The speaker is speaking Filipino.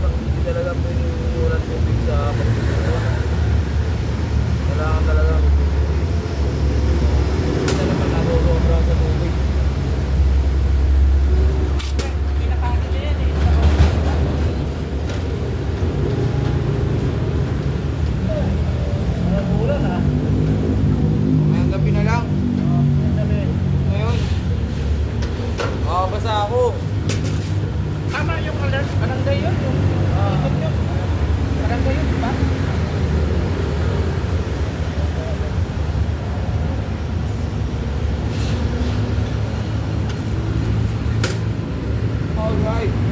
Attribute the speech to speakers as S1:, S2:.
S1: Hindi talaga pwede umulan tubig sa pagkukuha. Kailangan talaga magtutubig. Hindi talaga narosobra sa tubig.
S2: Pinapakit na yan eh.
S1: Walang ulan ha. Ngayong gabi na lang. Ngayon. Basa ako.
S2: Tama yung alert. Barangay yun. Yung ikot yun. Barangay yun, di ba?
S1: Alright.